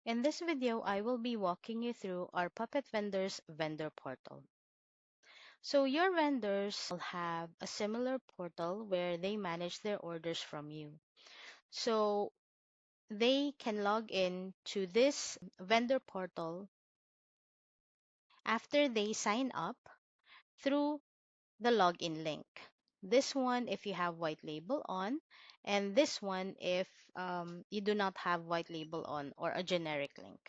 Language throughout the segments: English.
In this video, I will be walking you through our Puppet Vendors vendor portal. So your vendors will have a similar portal where they manage their orders from you. So they can log in to this vendor portal after they sign up through the login link. This one if you have white label on, and this one if you do not have white label on or a generic link.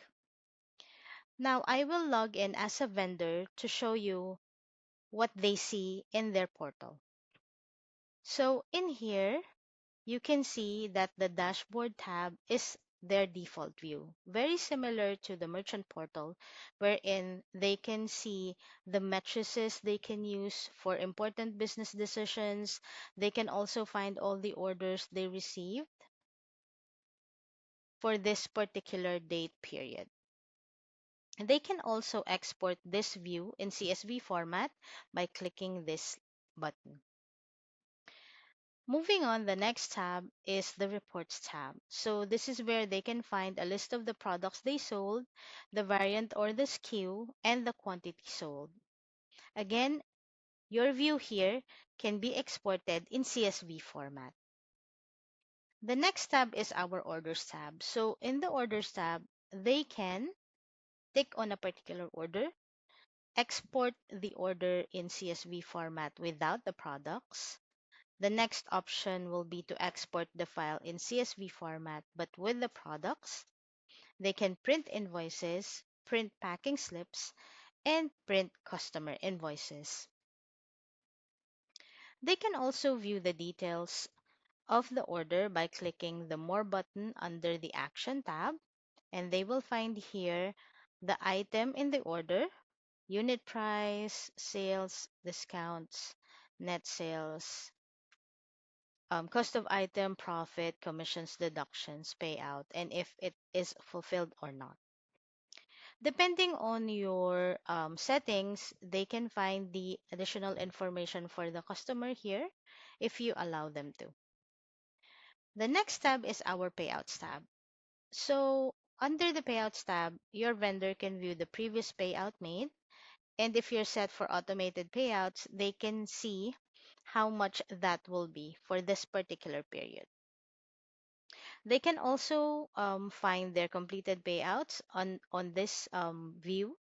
Now I will log in as a vendor to show you what they see in their portal. So in here, you can see that the dashboard tab is their default view, very similar to the merchant portal, wherein they can see the matrices they can use for important business decisions. They can also find all the orders they received for this particular date period. And they can also export this view in CSV format by clicking this button. Moving on, the next tab is the Reports tab. So this is where they can find a list of the products they sold, the variant or the SKU, and the quantity sold. Again, your view here can be exported in CSV format. The next tab is our Orders tab. So in the Orders tab, they can tick on a particular order, export the order in CSV format without the products. The next option will be to export the file in CSV format but with the products. They can print invoices, print packing slips, and print customer invoices. They can also view the details of the order by clicking the More button under the Action tab, and they will find here the item in the order, unit price, sales, discounts, net sales, cost of item, profit, commissions, deductions, payout, and if it is fulfilled or not. Depending on your settings, they can find the additional information for the customer here if you allow them to. The next tab is our Payouts tab. So under the Payouts tab, your vendor can view the previous payout made, and if you're set for automated payouts, they can see how much that will be for this particular period. They can also find their completed payouts on this view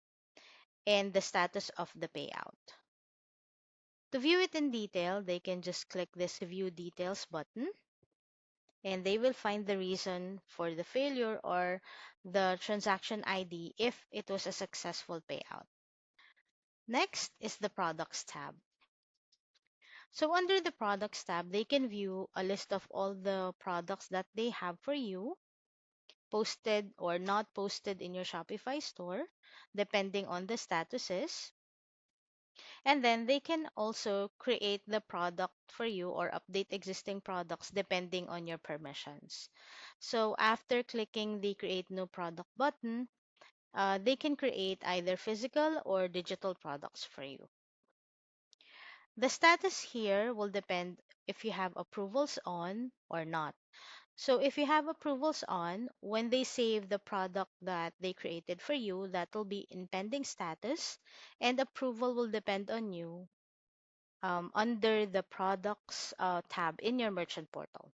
and the status of the payout. To view it in detail, they can just click this View Details button, and they will find the reason for the failure or the transaction ID if it was a successful payout. Next is the Products tab. So under the Products tab, they can view a list of all the products that they have for you, posted or not posted in your Shopify store, depending on the statuses. And then they can also create the product for you or update existing products depending on your permissions. So after clicking the Create New Product button, they can create either physical or digital products for you. The status here will depend if you have approvals on or not. So if you have approvals on, when they save the product that they created for you, that will be in pending status, and approval will depend on you under the products tab in your merchant portal.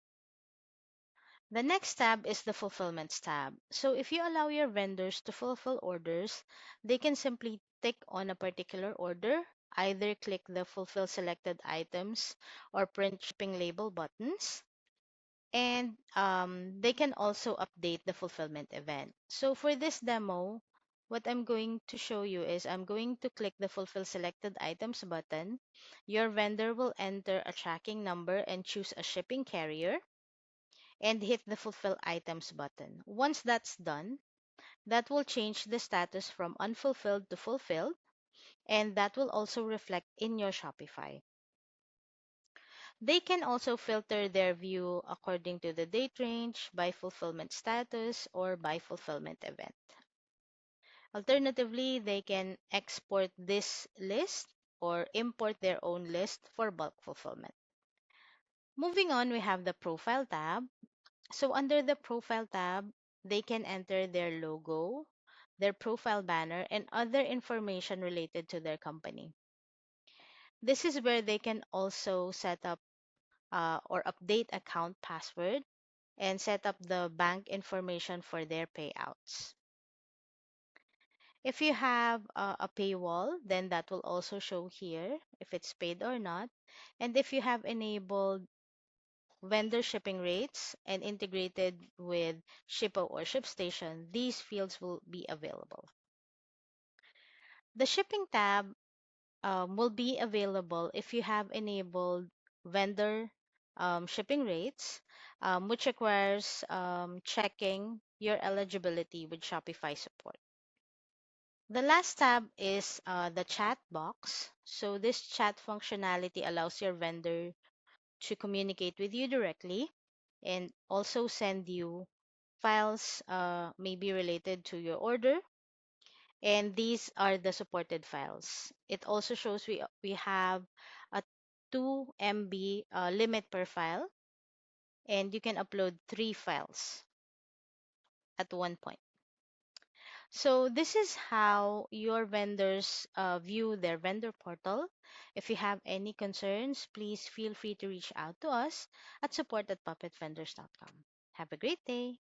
The next tab is the fulfillments tab. So if you allow your vendors to fulfill orders, they can simply tick on a particular order, either click the fulfill selected items or print shipping label buttons, and they can also update the fulfillment event. So for this demo, what I'm going to show you is I'm going to click the fulfill selected items button. Your vendor will enter a tracking number and choose a shipping carrier and hit the fulfill items button. Once that's done, that will change the status from unfulfilled to fulfilled, and that will also reflect in your Shopify. They can also filter their view according to the date range, by fulfillment status, or by fulfillment event. Alternatively, they can export this list or import their own list for bulk fulfillment. Moving on, we have the Profile tab. So under the Profile tab, they can enter their logo, their profile banner, and other information related to their company. This is where they can also set up or update account password and set up the bank information for their payouts. If you have a paywall, then that will also show here if it's paid or not. And if you have enabled vendor shipping rates and integrated with Shippo or ShipStation, these fields will be available. The shipping tab will be available if you have enabled vendor shipping rates, which requires checking your eligibility with Shopify support. The last tab is the chat box. So this chat functionality allows your vendor to communicate with you directly and also send you files maybe related to your order. And these are the supported files. It also shows we have a 2 MB limit per file, and you can upload 3 files at one point. So this is how your vendors view their vendor portal. If you have any concerns, please feel free to reach out to us at support@puppetvendors.com. Have a great day.